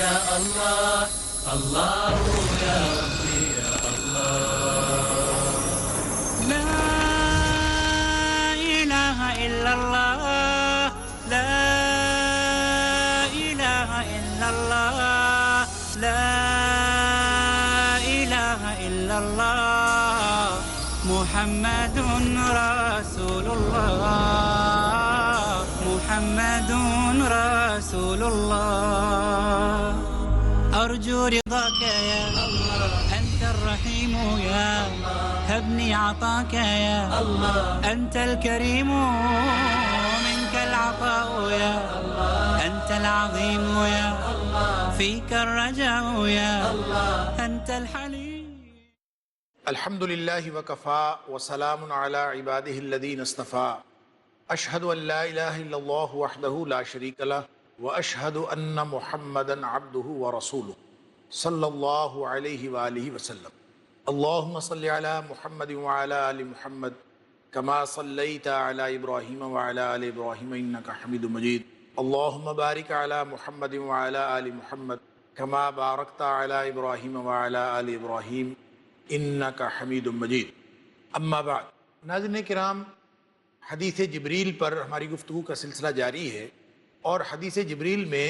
يا الله الله يا ربي يا الله. لا إله إلا الله لا إله إلا الله لا إله إلا الله محمد رسول الله محمد رسول الله. أرجو رضاك يا الله أنت الرحيم يا هبني عطاك يا الله أنت الكريم منك العطاء يا الله أنت العظيم يا الله فيك الرجاء يا الله أنت الحليم. الحمد للہ وکفا وسلام علی عبادہ الذین اصطفیٰ. اشہد ان لا الہ الا اللہ وحدہ لا شریک لہ واشہد ان محمدا عبدہ ورسولہ صلی اللہ علیہ وآلہ وسلم. اللہم صلی علی محمد وعلی آل محمد کما صلیت علی ابراہیم وعلی آل ابراہیم انک حمید مجید. اللہم بارک علی محمد وعلی آل محمد کما بارکت علی ابراہیم وعلی آل ابراہیم انک حمید مجید. اما بعد، ناظرین کرام، حدیث جبریل پر ہماری گفتگو کا سلسلہ جاری ہے، اور حدیث جبریل میں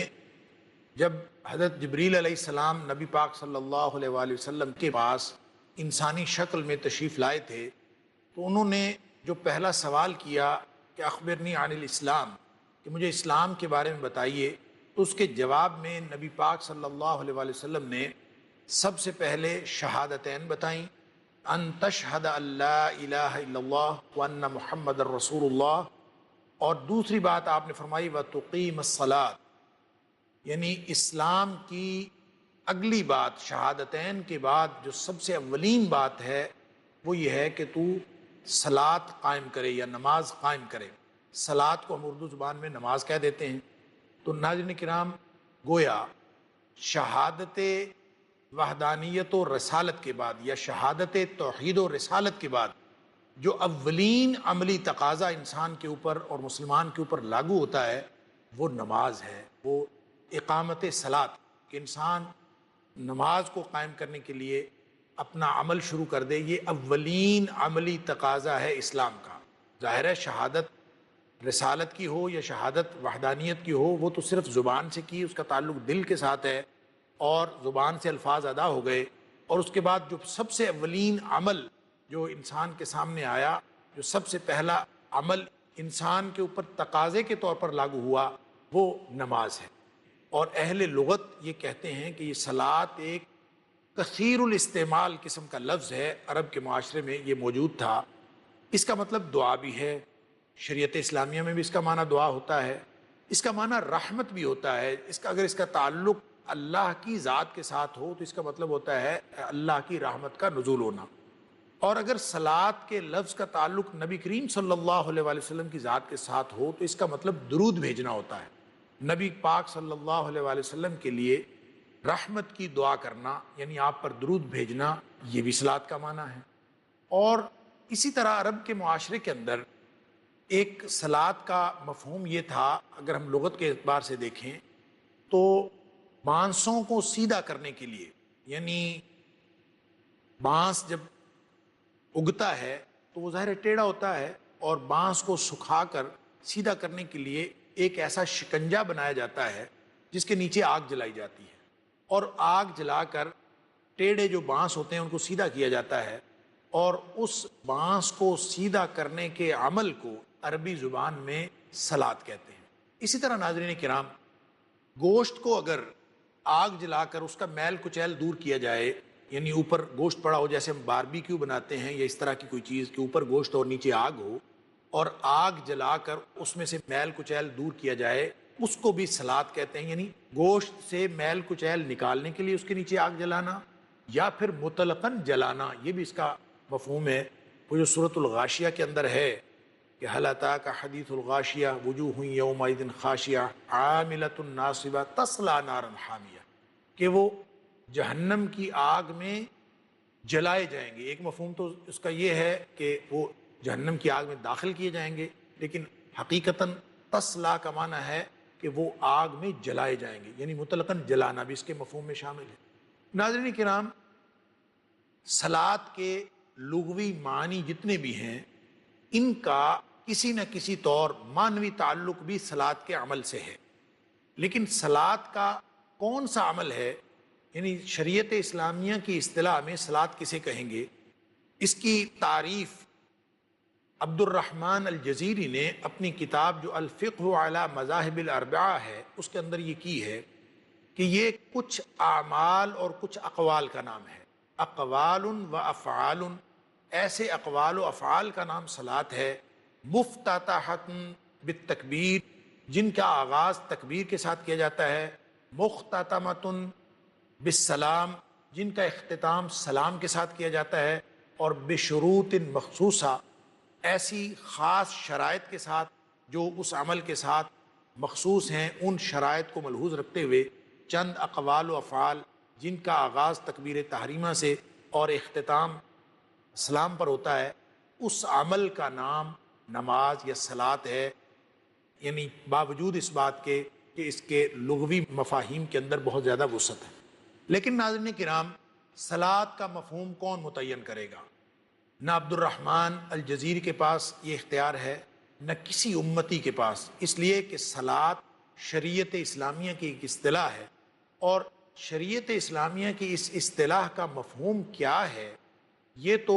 جب حضرت جبریل علیہ السلام نبی پاک صلی اللہ علیہ وآلہ وسلم کے پاس انسانی شکل میں تشریف لائے تھے، تو انہوں نے جو پہلا سوال کیا کہ اخبرنی عن الاسلام، کہ مجھے اسلام کے بارے میں بتائیے، تو اس کے جواب میں نبی پاک صلی اللہ علیہ وآلہ وسلم نے سب سے پہلے شہادتین بتائیں، ان تشہد ان لا الہ الا اللہ وان محمد رسول اللہ، اور دوسری بات آپ نے فرمائی وتقیم الصلاۃ، یعنی اسلام کی اگلی بات شہادتین کے بعد جو سب سے اولین بات ہے وہ یہ ہے کہ تو صلاۃ قائم کرے یا نماز قائم کرے. صلاۃ کو ہم اردو زبان میں نماز کہہ دیتے ہیں. تو ناظرین کرام، گویا شہادت وحدانیت و رسالت کے بعد یا شہادت توحید و رسالت کے بعد جو اولین عملی تقاضا انسان کے اوپر اور مسلمان کے اوپر لاگو ہوتا ہے وہ نماز ہے، وہ اقامت صلاۃ، کہ انسان نماز کو قائم کرنے کے لیے اپنا عمل شروع کر دے. یہ اولین عملی تقاضا ہے اسلام کا. ظاہر ہے شہادت رسالت کی ہو یا شہادت وحدانیت کی ہو، وہ تو صرف زبان سے کی، اس کا تعلق دل کے ساتھ ہے اور زبان سے الفاظ ادا ہو گئے. اور اس کے بعد جو سب سے اولین عمل جو انسان کے سامنے آیا، جو سب سے پہلا عمل انسان کے اوپر تقاضے کے طور پر لاگو ہوا، وہ نماز ہے. اور اہل لغت یہ کہتے ہیں کہ یہ صلاۃ ایک کثیر الاستعمال قسم کا لفظ ہے، عرب کے معاشرے میں یہ موجود تھا. اس کا مطلب دعا بھی ہے، شریعت اسلامیہ میں بھی اس کا معنی دعا ہوتا ہے، اس کا معنی رحمت بھی ہوتا ہے. اگر اس کا تعلق اللہ کی ذات کے ساتھ ہو تو اس کا مطلب ہوتا ہے اللہ کی رحمت کا نزول ہونا. اور اگر صلاۃ کے لفظ کا تعلق نبی کریم صلی اللہ علیہ وآلہ وسلم کی ذات کے ساتھ ہو تو اس کا مطلب درود بھیجنا ہوتا ہے. نبی پاک صلی اللہ علیہ وآلہ وسلم کے لیے رحمت کی دعا کرنا، یعنی آپ پر درود بھیجنا، یہ بھی صلاۃ کا معنی ہے. اور اسی طرح عرب کے معاشرے کے اندر ایک صلاۃ کا مفہوم یہ تھا، اگر ہم لغت کے اعتبار سے دیکھیں تو بانسوں کو سیدھا کرنے کے لیے، یعنی بانس جب اگتا ہے تو وہ ظاہر ٹیڑھا ہوتا ہے، اور بانس کو سکھا کر سیدھا کرنے کے لیے ایک ایسا شکنجا بنایا جاتا ہے جس کے نیچے آگ جلائی جاتی ہے، اور آگ جلا کر ٹیڑھے جو بانس ہوتے ہیں ان کو سیدھا کیا جاتا ہے. اور اس بانس کو سیدھا کرنے کے عمل کو عربی زبان میں صلاۃ کہتے ہیں. اسی طرح ناظرین کرام، گوشت کو اگر آگ جلا کر اس کا میل کچیل دور کیا جائے، یعنی اوپر گوشت پڑا ہو، جیسے ہم باربیکیو بناتے ہیں یا اس طرح کی کوئی چیز کہ اوپر گوشت اور نیچے آگ ہو، اور آگ جلا کر اس میں سے میل کچیل دور کیا جائے، اس کو بھی صلاۃ کہتے ہیں. یعنی گوشت سے میل کچیل نکالنے کے لیے اس کے نیچے آگ جلانا، یا پھر مطلقاً جلانا، یہ بھی اس کا مفہوم ہے. وہ جو سورۃ الغاشیہ کے اندر ہے کہ هل اتاک حدیث الغاشیہ وجوہ یومئذ خاشعہ عاملۃ ناصبہ تصلی نارا حامیہ، کہ وہ جہنم کی آگ میں جلائے جائیں گے. ایک مفہوم تو اس کا یہ ہے کہ وہ جہنم کی آگ میں داخل کیے جائیں گے، لیکن حقیقتاً تصلا کا معنی ہے کہ وہ آگ میں جلائے جائیں گے، یعنی مطلقاً جلانا بھی اس کے مفہوم میں شامل ہے۔ ناظرین کرام، صلاۃ کے لغوی معنی جتنے بھی ہیں ان کا کسی نہ کسی طور معنوی تعلق بھی صلاۃ کے عمل سے ہے، لیکن صلاۃ کا کون سا عمل ہے، یعنی شریعت اسلامیہ کی اصطلاح میں صلاۃ کسے کہیں گے، اس کی تعریف عبد الرحمن الجزیری نے اپنی کتاب جو الفقہ علی مذاہب الاربعہ ہے اس کے اندر یہ کی ہے کہ یہ کچھ اعمال اور کچھ اقوال کا نام ہے، اقوال و افعال، ایسے اقوال و افعال کا نام صلاۃ ہے، مفتتحۃ بالتکبیر، جن کا آغاز تکبیر کے ساتھ کیا جاتا ہے، مختتمۃ بالسلام، جن کا اختتام سلام کے ساتھ کیا جاتا ہے، اور بشروط مخصوصہ، ایسی خاص شرائط کے ساتھ جو اس عمل کے ساتھ مخصوص ہیں، ان شرائط کو ملحوظ رکھتے ہوئے چند اقوال و افعال جن کا آغاز تکبیر تحریمہ سے اور اختتام سلام پر ہوتا ہے، اس عمل کا نام نماز یا صلاۃ ہے، یعنی باوجود اس بات کے کہ اس کے لغوی مفاہیم کے اندر بہت زیادہ وسعت ہے۔ لیکن ناظرین کرام، صلاۃ کا مفہوم کون متعین کرے گا؟ نہ عبد الرحمن الجزیری کے پاس یہ اختیار ہے، نہ کسی امتی کے پاس، اس لیے کہ صلاۃ شریعت اسلامیہ کی ایک اصطلاح ہے، اور شریعت اسلامیہ کی اس اصطلاح کا مفہوم کیا ہے یہ تو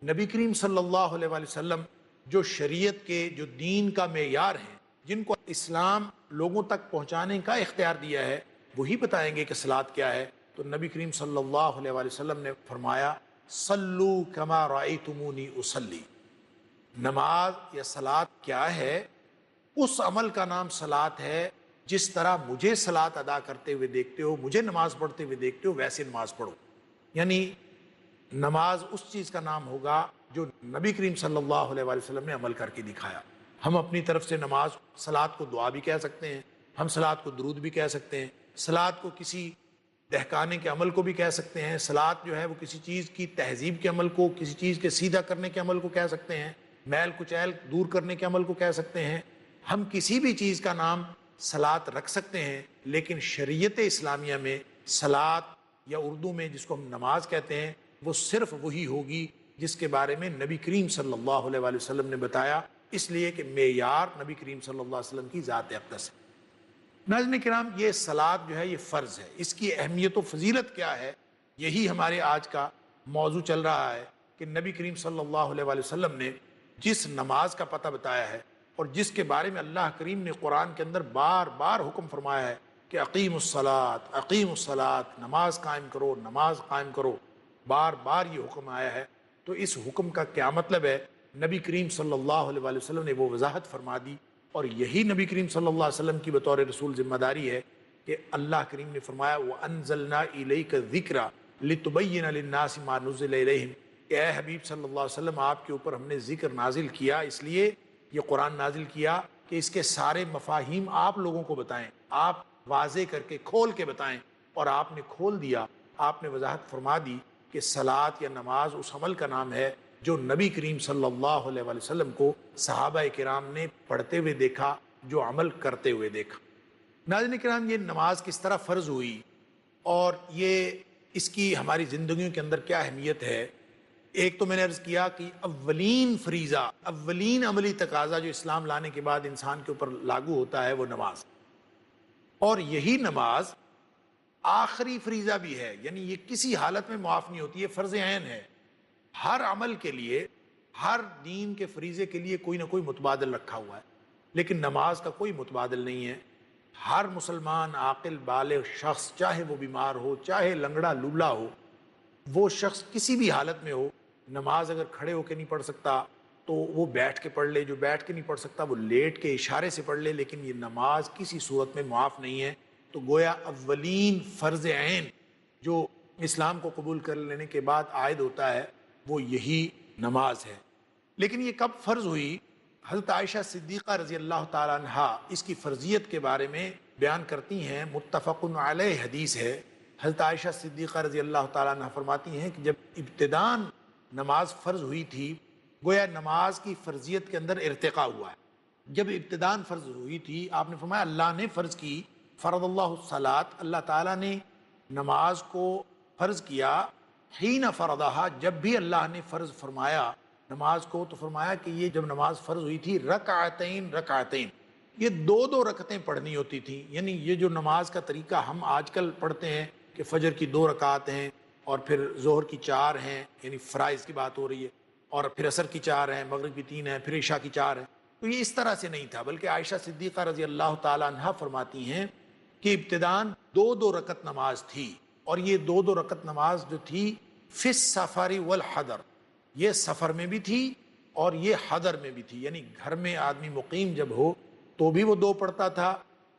نبی کریم صلی اللہ علیہ وآلہ وسلم جو شریعت کے جو دین کا معیار ہیں، جن کو اسلام لوگوں تک پہنچانے کا اختیار دیا ہے، وہی بتائیں گے کہ صلاۃ کیا ہے۔ تو نبی کریم صلی اللہ علیہ وآلہ وسلم نے فرمایا صلو کما رأیتمونی اصلی، نماز یا صلاۃ کیا ہے؟ اس عمل کا نام صلاۃ ہے جس طرح مجھے صلاۃ ادا کرتے ہوئے دیکھتے ہو، مجھے نماز پڑھتے ہوئے دیکھتے ہو، ویسے نماز پڑھو۔ یعنی نماز اس چیز کا نام ہوگا جو نبی کریم صلی اللہ علیہ وآلہ وسلم نے عمل کر کے دکھایا۔ ہم اپنی طرف سے نماز، صلاۃ کو دعا بھی کہہ سکتے ہیں، ہم صلاۃ کو درود بھی کہہ سکتے ہیں، صلاۃ کو کسی دہکانے کے عمل کو بھی کہہ سکتے ہیں، صلاۃ جو ہے وہ کسی چیز کی تہذیب کے عمل کو، کسی چیز کے سیدھا کرنے کے عمل کو کہہ سکتے ہیں، میل کچیل دور کرنے کے عمل کو کہہ سکتے ہیں۔ ہم کسی بھی چیز کا نام صلاۃ رکھ سکتے ہیں، لیکن شریعت اسلامیہ میں صلاۃ یا اردو میں جس کو ہم نماز کہتے ہیں وہ صرف وہی ہوگی جس کے بارے میں نبی کریم صلی اللہ علیہ وآلہ وسلم نے بتایا، اس لیے کہ معیار نبی کریم صلی اللہ علیہ وسلم کی ذات اقدس ہے۔ ناظرین کرام، یہ صلاۃ جو ہے یہ فرض ہے، اس کی اہمیت و فضیلت کیا ہے، یہی ہمارے آج کا موضوع چل رہا ہے کہ نبی کریم صلی اللہ علیہ وآلہ وسلم نے جس نماز کا پتہ بتایا ہے اور جس کے بارے میں اللہ کریم نے قرآن کے اندر بار بار حکم فرمایا ہے کہ اقیم الصلاۃ، اقیم الصلاۃ، نماز قائم کرو، نماز قائم کرو، بار بار یہ حکم آیا ہے، تو اس حکم کا کیا مطلب ہے؟ نبی کریم صلی اللہ علیہ وآلہ وسلم نے وہ وضاحت فرما دی، اور یہی نبی کریم صلی اللہ علیہ وسلم کی بطور رسول ذمہ داری ہے کہ اللہ کریم نے فرمایا وَأَنزَلْنَا إِلَيْكَ الذِّكْرَ لِتُبَيِّنَ لِلنَّاسِ مَا نُزِّلَ إِلَيْهِمْ، کہ اے حبیب صلی اللہ علیہ وسلم آپ کے اوپر ہم نے ذکر نازل کیا، اس لیے یہ قرآن نازل کیا کہ اس کے سارے مفاہیم آپ لوگوں کو بتائیں، آپ واضح کر کے کھول کے بتائیں، اور آپ نے کھول دیا، آپ نے وضاحت فرما دی کہ صلاۃ یا نماز اس عمل کا نام ہے جو نبی کریم صلی اللہ علیہ وآلہ وسلم کو صحابہ کرام نے پڑھتے ہوئے دیکھا، جو عمل کرتے ہوئے دیکھا۔ ناظرین کرام، یہ نماز کس طرح فرض ہوئی اور یہ اس کی ہماری زندگیوں کے اندر کیا اہمیت ہے؟ ایک تو میں نے عرض کیا کہ اولین فریضہ، اولین عملی تقاضا جو اسلام لانے کے بعد انسان کے اوپر لاگو ہوتا ہے وہ نماز، اور یہی نماز آخری فریضہ بھی ہے، یعنی یہ کسی حالت میں معاف نہیں ہوتی، یہ فرض عین ہے۔ ہر عمل کے لیے، ہر دین کے فریضے کے لیے کوئی نہ کوئی متبادل رکھا ہوا ہے، لیکن نماز کا کوئی متبادل نہیں ہے۔ ہر مسلمان عاقل بالغ شخص، چاہے وہ بیمار ہو، چاہے لنگڑا لولا ہو، وہ شخص کسی بھی حالت میں ہو، نماز اگر کھڑے ہو کے نہیں پڑھ سکتا تو وہ بیٹھ کے پڑھ لے، جو بیٹھ کے نہیں پڑھ سکتا وہ لیٹ کے اشارے سے پڑھ لے، لیکن یہ نماز کسی صورت میں معاف نہیں ہے۔ تو گویا اولین فرض عین جو اسلام کو قبول کر لینے کے بعد عائد ہوتا ہے وہ یہی نماز ہے۔ لیکن یہ کب فرض ہوئی؟ حضرت عائشہ صدیقہ رضی اللہ تعالیٰ عنہا اس کی فرضیت کے بارے میں بیان کرتی ہیں، متفق علیہ حدیث ہے۔ حضرت عائشہ صدیقہ رضی اللہ تعالیٰ عنہ فرماتی ہیں کہ جب ابتداءً نماز فرض ہوئی تھی، گویا نماز کی فرضیت کے اندر ارتقاء ہوا ہے، جب ابتداً فرض ہوئی تھی آپ نے فرمایا اللہ نے فرض کی، فرض اللہ الصلاۃ، اللہ تعالیٰ نے نماز کو فرض کیا، حین فرضہا، جب بھی اللہ نے فرض فرمایا نماز کو تو فرمایا کہ یہ جب نماز فرض ہوئی تھی رکعتین رکعتین، یہ دو دو رکعتیں پڑھنی ہوتی تھیں. یعنی یہ جو نماز کا طریقہ ہم آج کل پڑھتے ہیں کہ فجر کی 2 رکعت ہیں اور پھر ظہر کی 4 ہیں، یعنی فرائض کی بات ہو رہی ہے، اور پھر عصر کی 4 ہیں، مغرب کی 3 ہیں، پھر عشاء کی 4 ہیں. تو یہ اس طرح سے نہیں تھا، بلکہ عائشہ صدیقہ رضی اللہ تعالیٰ عنہا فرماتی ہیں کہ ابتداً 2 رکعت نماز تھی، اور یہ 2 رکعت نماز جو تھی فی السفر والحضر، یہ سفر میں بھی تھی اور یہ حضر میں بھی تھی. یعنی گھر میں آدمی مقیم جب ہو تو بھی وہ 2 پڑھتا تھا،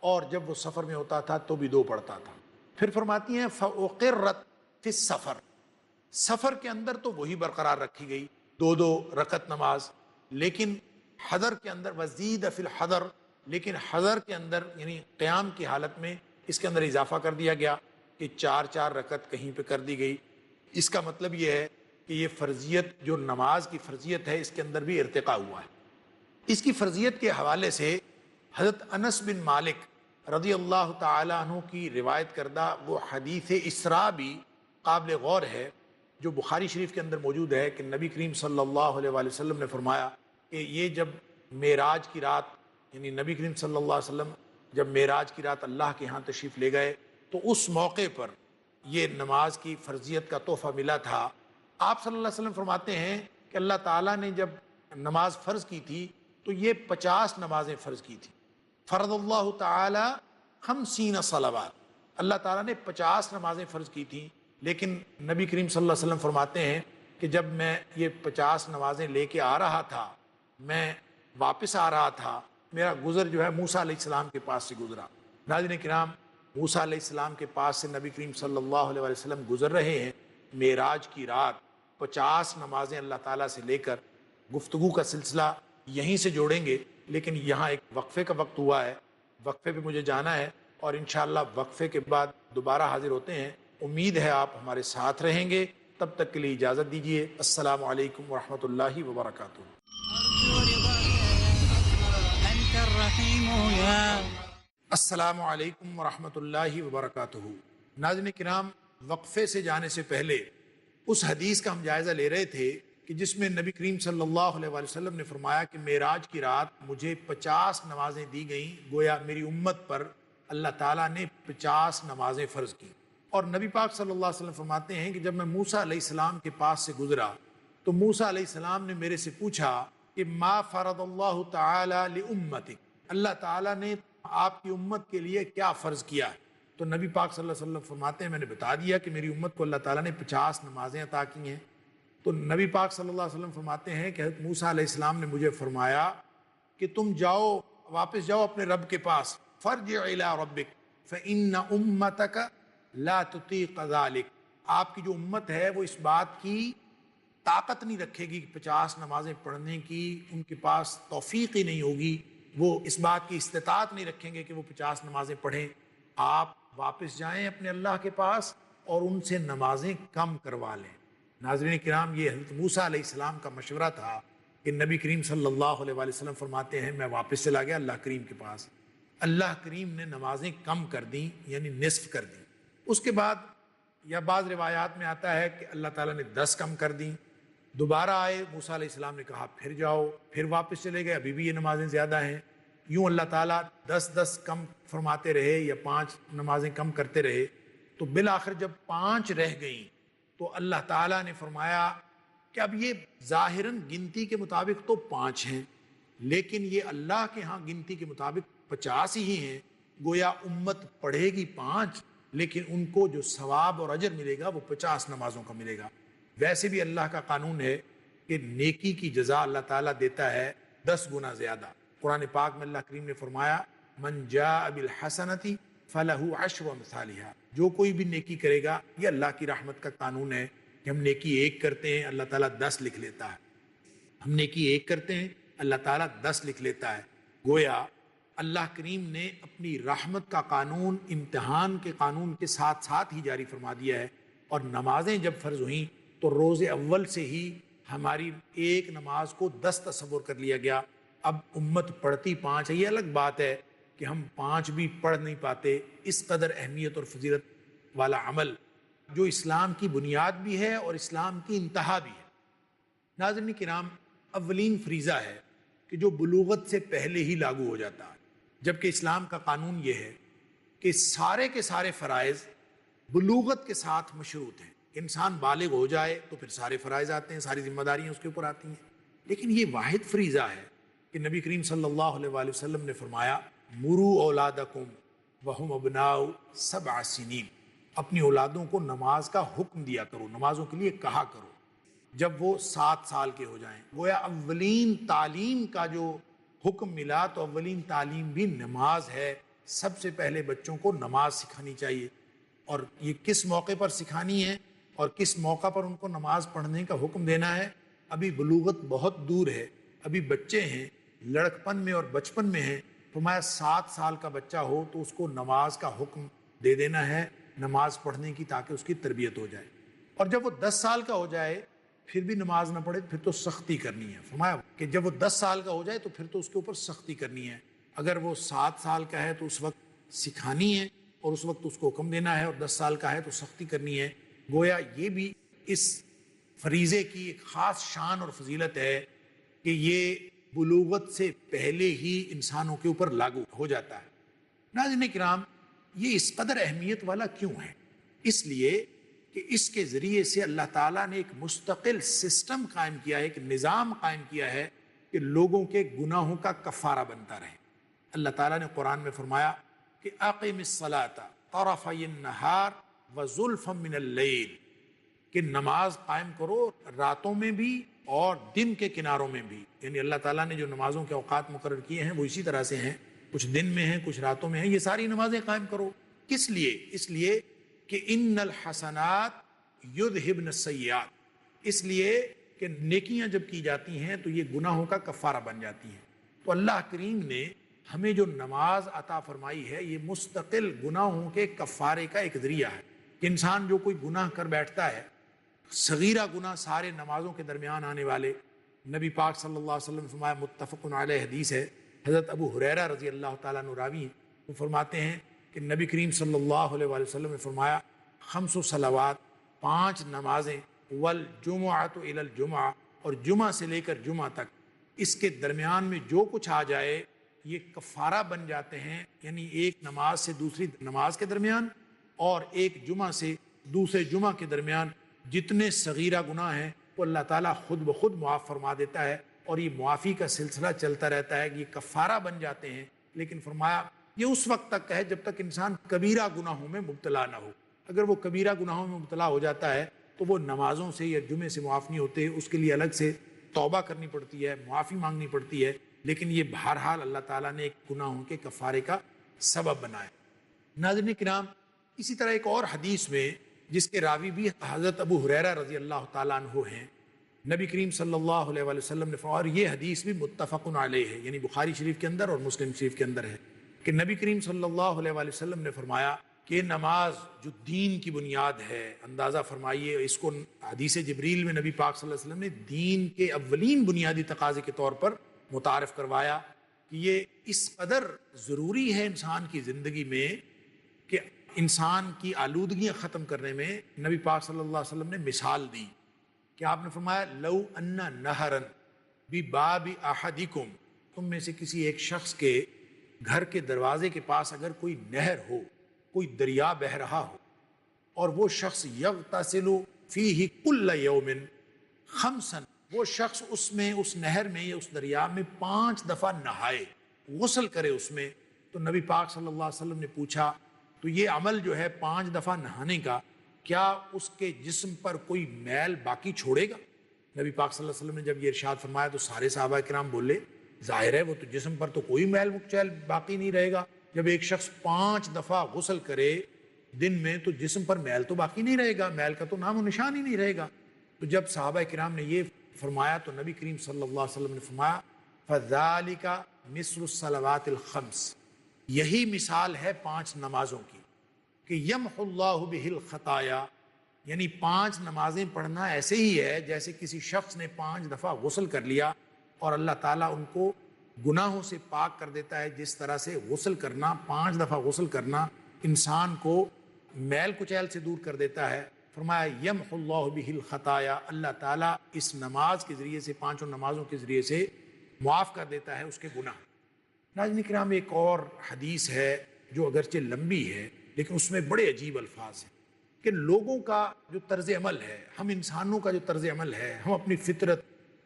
اور جب وہ سفر میں ہوتا تھا تو بھی 2 پڑھتا تھا. پھر فرماتی ہیں فَأُقِرَّتْ فِي السَّفَرِ، سفر کے اندر تو وہی برقرار رکھی گئی 2 رکعت نماز، لیکن حضر کے اندر وزید فی الحضر، لیکن حضر کے اندر یعنی قیام کی حالت میں اس کے اندر اضافہ کر دیا گیا کہ 4 رکعت کہیں پہ کر دی گئی. اس کا مطلب یہ ہے کہ یہ فرضیت جو نماز کی فرضیت ہے اس کے اندر بھی ارتقاء ہوا ہے. اس کی فرضیت کے حوالے سے حضرت انس بن مالک رضی اللہ تعالیٰ عنہ کی روایت کردہ وہ حدیث اسراء بھی قابل غور ہے، جو بخاری شریف کے اندر موجود ہے کہ نبی کریم صلی اللہ علیہ وآلہ وسلم نے فرمایا کہ یہ جب معراج کی رات، یعنی نبی کریم صلی اللہ علیہ وسلم جب معراج کی رات اللہ کے ہاں تشریف لے گئے تو اس موقع پر یہ نماز کی فرضیت کا تحفہ ملا تھا. آپ صلی اللہ علیہ وسلم فرماتے ہیں کہ اللہ تعالیٰ نے جب نماز فرض کی تھی تو یہ 50 نمازیں فرض کی تھی. فرض اللہ تعالی 50 صلوات، اللہ تعالیٰ نے 50 نمازیں فرض کی تھیں، لیکن نبی کریم صلی اللہ علیہ وسلم فرماتے ہیں کہ جب میں یہ 50 نمازیں لے کے آ رہا تھا، میں واپس آ رہا تھا، میرا گزر جو ہے موسیٰ علیہ السلام کے پاس سے گزرا. ناظرین کرام، موسیٰ علیہ السلام کے پاس سے نبی کریم صلی اللہ علیہ وسلم گزر رہے ہیں. معراج کی رات 50 نمازیں اللہ تعالیٰ سے لے کر، گفتگو کا سلسلہ یہیں سے جوڑیں گے، لیکن یہاں ایک وقفے کا وقت ہوا ہے، وقفے پہ مجھے جانا ہے، اور انشاءاللہ وقفے کے بعد دوبارہ حاضر ہوتے ہیں. امید ہے آپ ہمارے ساتھ رہیں گے. تب تک کے لیے اجازت دیجیے. السلام علیکم ورحمۃ اللہ وبرکاتہ. أنت الرحيم يا السلام علیکم ورحمۃ اللہ وبرکاتہ. ناظرین کرام، وقفے سے جانے سے پہلے اس حدیث کا ہم جائزہ لے رہے تھے کہ جس میں نبی کریم صلی اللہ علیہ وآلہ وسلم نے فرمایا کہ معراج کی رات مجھے 50 نمازیں دی گئیں، گویا میری امت پر اللہ تعالیٰ نے 50 نمازیں فرض کی. اور نبی پاک صلی اللہ علیہ وسلم فرماتے ہیں کہ جب میں موسیٰ علیہ السلام کے پاس سے گزرا تو موسیٰ علیہ السلام نے میرے سے پوچھا کہ ما فرض اللہ تعالیٰ لأمتک، اللہ تعالیٰ نے آپ کی امت کے لیے کیا فرض کیا ہے؟ تو نبی پاک صلی اللہ علیہ وسلم فرماتے ہیں میں نے بتا دیا کہ میری امت کو اللہ تعالیٰ نے 50 نمازیں عطا کی ہیں. تو نبی پاک صلی اللہ علیہ وسلم فرماتے ہیں کہ حضرت موسیٰ علیہ السلام نے مجھے فرمایا کہ تم جاؤ، واپس جاؤ اپنے رب کے پاس، فرجع الی ربک فإن امتک لا تطیق ذلک، آپ کی جو امت ہے وہ اس بات کی طاقت نہیں رکھے گی کہ 50 نمازیں پڑھنے کی، ان کے پاس توفیق ہی نہیں ہوگی، وہ اس بات کی استطاعت نہیں رکھیں گے کہ وہ 50 نمازیں پڑھیں. آپ واپس جائیں اپنے اللہ کے پاس اور ان سے نمازیں کم کروا لیں. ناظرین کرام، یہ حضرت موسیٰ علیہ السلام کا مشورہ تھا کہ نبی کریم صلی اللہ علیہ وآلہ وسلم فرماتے ہیں میں واپس چلا گیا اللہ کریم کے پاس، اللہ کریم نے نمازیں کم کر دیں، یعنی نصف کر دیں. اس کے بعد یا بعض روایات میں آتا ہے کہ اللہ تعالیٰ نے 10 کم کر دیں. دوبارہ آئے موسیٰ علیہ السلام نے کہا پھر جاؤ، پھر واپس چلے گئے، ابھی بھی یہ نمازیں زیادہ ہیں. یوں اللہ تعالیٰ 10 کم فرماتے رہے یا 5 نمازیں کم کرتے رہے. تو بالآخر جب 5 رہ گئیں تو اللہ تعالیٰ نے فرمایا کہ اب یہ ظاہراً گنتی کے مطابق تو 5 ہیں، لیکن یہ اللہ کے ہاں گنتی کے مطابق 50 ہی ہیں. گویا امت پڑھے گی 5، لیکن ان کو جو ثواب اور اجر ملے گا وہ 50 نمازوں کا ملے گا. ویسے بھی اللہ کا قانون ہے کہ نیکی کی جزا اللہ تعالیٰ دیتا ہے 10 گنا زیادہ. قرآن پاک میں اللہ کریم نے فرمایا من جاء بالحسنۃ فلہ 10 امثالھا، جو کوئی بھی نیکی کرے گا، یہ اللہ کی رحمت کا قانون ہے کہ ہم نیکی 1 کرتے ہیں اللہ تعالیٰ 10 لکھ لیتا ہے. ہم نیکی 1 کرتے ہیں اللہ تعالیٰ 10 لکھ لیتا ہے. گویا اللہ کریم نے اپنی رحمت کا قانون امتحان کے قانون کے ساتھ ساتھ ہی جاری فرما دیا ہے. اور نمازیں جب فرض ہوئیں تو روز اول سے ہی ہماری ایک نماز کو 10 تصور کر لیا گیا اب امت پڑھتی 5 ہے، یہ الگ بات ہے کہ ہم 5 بھی پڑھ نہیں پاتے، اس قدر اہمیت اور فضیلت والا عمل جو اسلام کی بنیاد بھی ہے اور اسلام کی انتہا بھی ہے۔ ناظرین کرام، اولین فریضہ ہے کہ جو بلوغت سے پہلے ہی لاگو ہو جاتا ہے، جبکہ اسلام کا قانون یہ ہے کہ سارے کے سارے فرائض بلوغت کے ساتھ مشروط ہیں۔ انسان بالغ ہو جائے تو پھر سارے فرائض آتے ہیں، ساری ذمہ داریاں اس کے اوپر آتی ہیں۔ لیکن یہ واحد فریضہ ہے کہ نبی کریم صلی اللہ علیہ وآلہ وسلم نے فرمایا مرو اولادکم وہم ابناء 7 سنین، اپنی اولادوں کو نماز کا حکم دیا کرو، نمازوں کے لیے کہا کرو جب وہ 7 سال کے ہو جائیں۔ گویا اولین تعلیم کا جو حکم ملا تو اولین تعلیم بھی نماز ہے۔ سب سے پہلے بچوں کو نماز سکھانی چاہیے، اور یہ کس موقع پر سکھانی ہے اور کس موقع پر ان کو نماز پڑھنے کا حکم دینا ہے؟ ابھی بلوغت بہت دور ہے، ابھی بچے ہیں، لڑکپن میں اور بچپن میں ہیں۔ فرمایا 7 سال کا بچہ ہو تو اس کو نماز کا حکم دے دینا ہے، نماز پڑھنے کی، تاکہ اس کی تربیت ہو جائے۔ اور جب وہ 10 سال کا ہو جائے پھر بھی نماز نہ پڑھے، پھر تو سختی کرنی ہے۔ فرمایا کہ جب وہ 10 سال کا ہو جائے تو پھر تو اس کے اوپر سختی کرنی ہے۔ اگر وہ 7 سال کا ہے تو اس وقت سکھانی ہے اور اس وقت اس کو حکم دینا ہے، اور 10 سال کا ہے تو سختی کرنی ہے۔ گویا یہ بھی اس فریضے کی ایک خاص شان اور فضیلت ہے کہ یہ بلوغت سے پہلے ہی انسانوں کے اوپر لاگو ہو جاتا ہے۔ ناظرین کرام، یہ اس قدر اہمیت والا کیوں ہے؟ اس لیے کہ اس کے ذریعے سے اللہ تعالیٰ نے ایک مستقل سسٹم قائم کیا ہے، ایک نظام قائم کیا ہے کہ لوگوں کے گناہوں کا کفارہ بنتا رہے۔ اللہ تعالیٰ نے قرآن میں فرمایا کہ اقم الصلاۃ طرفی النہار وزلفا من اللیل، کہ نماز قائم کرو راتوں میں بھی اور دن کے کناروں میں بھی۔ یعنی اللہ تعالیٰ نے جو نمازوں کے اوقات مقرر کیے ہیں وہ اسی طرح سے ہیں، کچھ دن میں ہیں کچھ راتوں میں ہیں، یہ ساری نمازیں قائم کرو۔ کس لیے؟ اس لیے کہ ان الحسنات یذہبن السیئات، اس لیے کہ نیکیاں جب کی جاتی ہیں تو یہ گناہوں کا کفارہ بن جاتی ہیں۔ تو اللہ کریم نے ہمیں جو نماز عطا فرمائی ہے یہ مستقل گناہوں کے کفارے کا ایک ذریعہ ہے کہ انسان جو کوئی گناہ کر بیٹھتا ہے، صغیرہ گناہ سارے نمازوں کے درمیان آنے والے، نبی پاک صلی اللہ علیہ وسلم نے فرمایا، متفق علیہ حدیث ہے، حضرت ابو ہریرہ رضی اللہ تعالیٰ عنہ راوی ہیں، وہ فرماتے ہیں کہ نبی کریم صلی اللہ علیہ وآلہ وسلم نے فرمایا 5 صلوات، 5 نمازیں، والجمعۃ الی الجمعہ، اور جمعہ سے لے کر جمعہ تک، اس کے درمیان میں جو کچھ آ جائے یہ کفارہ بن جاتے ہیں۔ یعنی ایک نماز سے دوسری نماز کے درمیان اور ایک جمعہ سے دوسرے جمعہ کے درمیان جتنے صغیرہ گناہ ہیں وہ اللہ تعالیٰ خود بخود معاف فرما دیتا ہے، اور یہ معافی کا سلسلہ چلتا رہتا ہے کہ یہ کفارہ بن جاتے ہیں۔ لیکن فرمایا یہ اس وقت تک ہے جب تک انسان کبیرہ گناہوں میں مبتلا نہ ہو۔ اگر وہ کبیرہ گناہوں میں مبتلا ہو جاتا ہے تو وہ نمازوں سے یا جمعے سے معاف نہیں ہوتے، اس کے لیے الگ سے توبہ کرنی پڑتی ہے، معافی مانگنی پڑتی ہے۔ لیکن یہ بہرحال اللہ تعالیٰ نے ایک گناہوں کے کفارے کا سبب بنایا۔ ناظرین کرام، اسی طرح ایک اور حدیث میں جس کے راوی بھی حضرت ابو ہریرہ رضی اللہ تعالیٰ عنہ ہیں، نبی کریم صلی اللہ علیہ وآلہ وسلم نے فرمایا، اور یہ حدیث بھی متفق علیہ ہے، یعنی بخاری شریف کے اندر اور مسلم شریف کے اندر ہے، کہ نبی کریم صلی اللہ علیہ وآلہ وسلم نے فرمایا کہ نماز جو دین کی بنیاد ہے، اندازہ فرمائیے اس کو حدیث جبریل میں نبی پاک صلی اللہ علیہ وسلم نے دین کے اولین بنیادی تقاضے کے طور پر متعارف کروایا کہ یہ اس قدر ضروری ہے انسان کی زندگی میں کہ انسان کی آلودگیاں ختم کرنے میں نبی پاک صلی اللہ علیہ وسلم نے مثال دی کہ آپ نے فرمایا لو ان نہرا بباب احدکم، تم میں سے کسی ایک شخص کے گھر کے دروازے کے پاس اگر کوئی نہر ہو، کوئی دریا بہ رہا ہو، اور وہ شخص یغتسل فیہ کل یوم 5، وہ شخص اس میں، اس نہر میں یا اس دریا میں 5 دفعہ نہائے، غسل کرے اس میں، تو نبی پاک صلی اللہ علیہ وسلم نے پوچھا تو یہ عمل جو ہے 5 دفعہ نہانے کا، کیا اس کے جسم پر کوئی میل باقی چھوڑے گا؟ نبی پاک صلی اللہ علیہ وسلم نے جب یہ ارشاد فرمایا تو سارے صحابہ کرام بولے ظاہر ہے وہ تو جسم پر تو کوئی میل مکچل باقی نہیں رہے گا، جب ایک شخص 5 دفعہ غسل کرے دن میں تو جسم پر میل تو باقی نہیں رہے گا، میل کا تو نام و نشان ہی نہیں رہے گا۔ تو جب صحابہ کرام نے یہ فرمایا تو نبی کریم صلی اللہ علیہ وسلم نے فرمایا فَذَلِكَ مِثْلُ الصَّلَوَاتِ الْخَمْسِ، یہی مثال ہے 5 نمازوں کی کہ یمحو اللہ بہ الخطایا، یعنی 5 نمازیں پڑھنا ایسے ہی ہے جیسے کسی شخص نے 5 دفعہ غسل کر لیا اور اللہ تعالیٰ ان کو گناہوں سے پاک کر دیتا ہے، جس طرح سے غسل کرنا، 5 دفعہ غسل کرنا انسان کو میل کچیل سے دور کر دیتا ہے۔ فرمایا یمحو اللہ بہ الخطایا، اللہ تعالیٰ اس نماز کے ذریعے سے، 5 نمازوں کے ذریعے سے معاف کر دیتا ہے اس کے گناہ۔ ناظرین کرام، ایک اور حدیث ہے جو اگرچہ لمبی ہے لیکن اس میں بڑے عجیب الفاظ ہیں کہ لوگوں کا جو طرز عمل ہے، ہم انسانوں کا جو طرز عمل ہے، ہم اپنی فطرت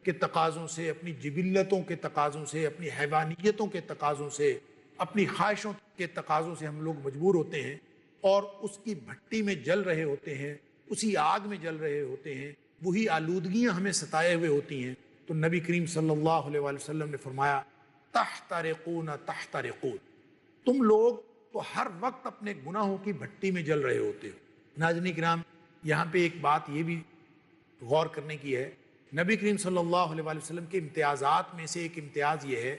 کے تقاضوں سے، اپنی جبلتوں کے تقاضوں سے، اپنی حیوانیتوں کے تقاضوں سے، اپنی خواہشوں کے تقاضوں سے ہم لوگ مجبور ہوتے ہیں اور اس کی بھٹی میں جل رہے ہوتے ہیں، اسی آگ میں جل رہے ہوتے ہیں، وہی آلودگیاں ہمیں ستائے ہوئے ہوتی ہیں۔ تو نبی کریم صلی اللہ علیہ وآلہ وسلم نے فرمایا تحترقون تحترقون، تم لوگ تو ہر وقت اپنے گناہوں کی بھٹی میں جل رہے ہوتے ہو۔ ناظرین کرام، یہاں پہ ایک بات یہ بھی غور کرنے کی ہے، نبی کریم صلی اللہ علیہ وآلہ وسلم کے امتیازات میں سے ایک امتیاز یہ ہے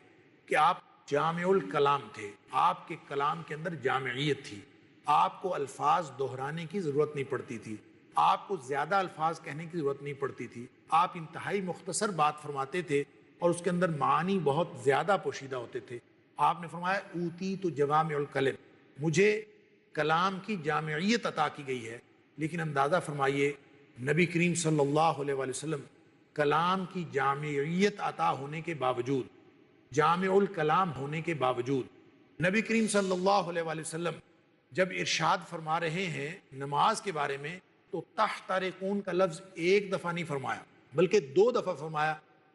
کہ آپ جامع الکلام تھے، آپ کے کلام کے اندر جامعیت تھی، آپ کو الفاظ دہرانے کی ضرورت نہیں پڑتی تھی، آپ کو زیادہ الفاظ کہنے کی ضرورت نہیں پڑتی تھی، آپ انتہائی مختصر بات فرماتے تھے اور اس کے اندر معانی بہت زیادہ پوشیدہ ہوتے تھے۔ آپ نے فرمایا اوتی تو جوامع الکلم، مجھے کلام کی جامعیت عطا کی گئی ہے۔ لیکن اندازہ فرمائیے نبی کریم صلی اللہ علیہ وآلہ وسلم کلام کی جامعیت عطا ہونے کے باوجود، جامع الکلام ہونے کے باوجود، نبی کریم صلی اللہ علیہ وآلہ وسلم جب ارشاد فرما رہے ہیں نماز کے بارے میں تو تحترقون کا لفظ ایک دفعہ نہیں فرمایا بلکہ 2 دفعہ فرمایا،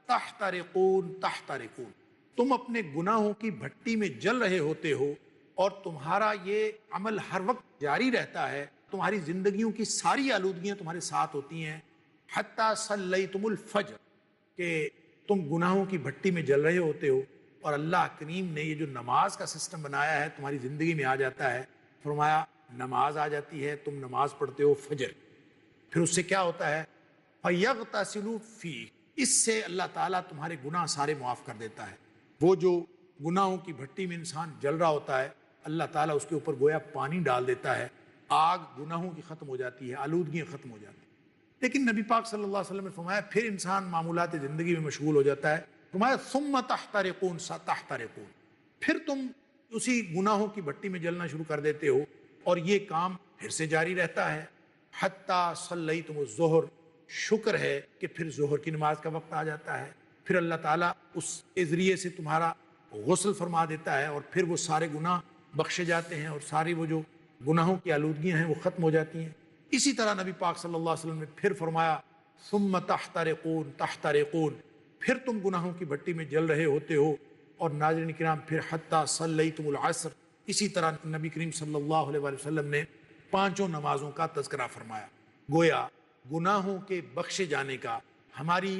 تحترقون تحترقون، تم اپنے گناہوں کی بھٹی میں جل رہے ہوتے ہو اور تمہارا یہ عمل ہر وقت جاری رہتا ہے، تمہاری زندگیوں کی ساری آلودگیاں تمہارے ساتھ ہوتی ہیں، حتیٰ صلیتم الفجر، کہ تم گناہوں کی بھٹی میں جل رہے ہوتے ہو اور اللہ کریم نے یہ جو نماز کا سسٹم بنایا ہے تمہاری زندگی میں آ جاتا ہے۔ فرمایا نماز آ جاتی ہے، تم نماز پڑھتے ہو فجر، پھر اس سے کیا ہوتا ہے فَيَغْتَسِلُ فِيهِ، اس سے اللہ تعالیٰ تمہارے گناہ سارے معاف کر دیتا ہے۔ وہ جو گناہوں کی بھٹی میں انسان جل رہا ہوتا ہے، اللہ تعالیٰ اس کے اوپر گویا پانی ڈال دیتا ہے، آگ گناہوں کی ختم ہو جاتی ہے، آلودگیاں ختم ہو جاتی ہیں۔ لیکن نبی پاک صلی اللہ علیہ وسلم نے فرمایا پھر انسان معمولات زندگی میں مشغول ہو جاتا ہے۔ فرمایا ثم تحترقون تحترقون، پھر تم اسی گناہوں کی بھٹی میں جلنا شروع کر دیتے ہو اور یہ کام پھر سے جاری رہتا ہے، حتیٰ صلیتم الظہر، شکر ہے کہ پھر ظہر کی نماز کا وقت آ جاتا ہے، پھر اللہ تعالیٰ اس کے ذریعے سے تمہارا غسل فرما دیتا ہے اور پھر وہ سارے گناہ بخشے جاتے ہیں اور ساری وہ جو گناہوں کی آلودگیاں ہیں وہ ختم ہو جاتی ہیں۔ اسی طرح نبی پاک صلی اللہ علیہ وسلم نے پھر فرمایا ثم تحترقون تحترقون، پھر تم گناہوں کی بھٹی میں جل رہے ہوتے ہو۔ اور ناظرین کرام، پھر حتیٰ صلیتم العصر، اسی طرح نبی کریم صلی اللہ علیہ وآلہ وسلم نے 5 نمازوں کا تذکرہ فرمایا۔ گویا گناہوں کے بخشے جانے کا، ہماری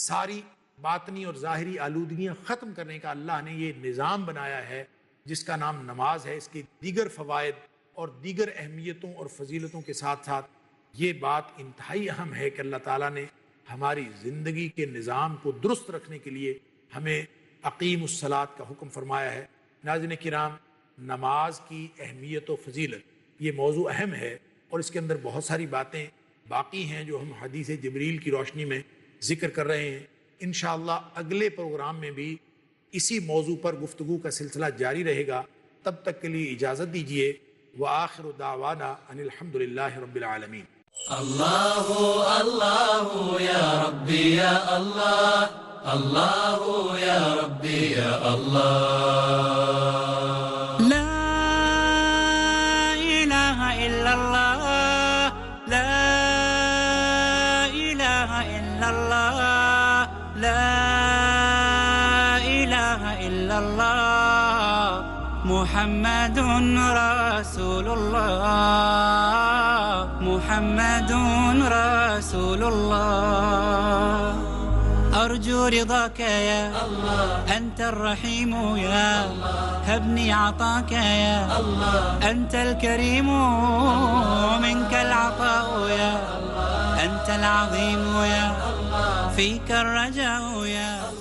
ساری باطنی اور ظاہری آلودگیاں ختم کرنے کا اللہ نے یہ نظام بنایا ہے جس کا نام نماز ہے۔ اس کے دیگر فوائد اور دیگر اہمیتوں اور فضیلتوں کے ساتھ ساتھ یہ بات انتہائی اہم ہے کہ اللہ تعالیٰ نے ہماری زندگی کے نظام کو درست رکھنے کے لیے ہمیں اقیم الصلاۃ کا حکم فرمایا ہے۔ ناظرین کرام، نماز کی اہمیت و فضیلت یہ موضوع اہم ہے اور اس کے اندر بہت ساری باتیں باقی ہیں جو ہم حدیث جبریل کی روشنی میں ذکر کر رہے ہیں۔ انشاءاللہ اگلے پروگرام میں بھی اسی موضوع پر گفتگو کا سلسلہ جاری رہے گا۔ تب تک کے لیے اجازت دیجیے۔ وآخر دعوانا ان الحمدللہ رب العالمین۔ اللہ اللہ یا ربی یا اللہ، اللہ یا ربی یا اللہ، لا الہ الا اللہ، لا الہ الا اللہ، لا الہ الا اللہ، محمد رسول اللہ، محمد رسول اللہ، أرجو رضاك يا الله، أنت الرحيم يا الله، هبني عطاك يا الله، أنت الكريم منك العطاء يا الله، أنت العظيم يا الله، فيك الرجاء يا الله.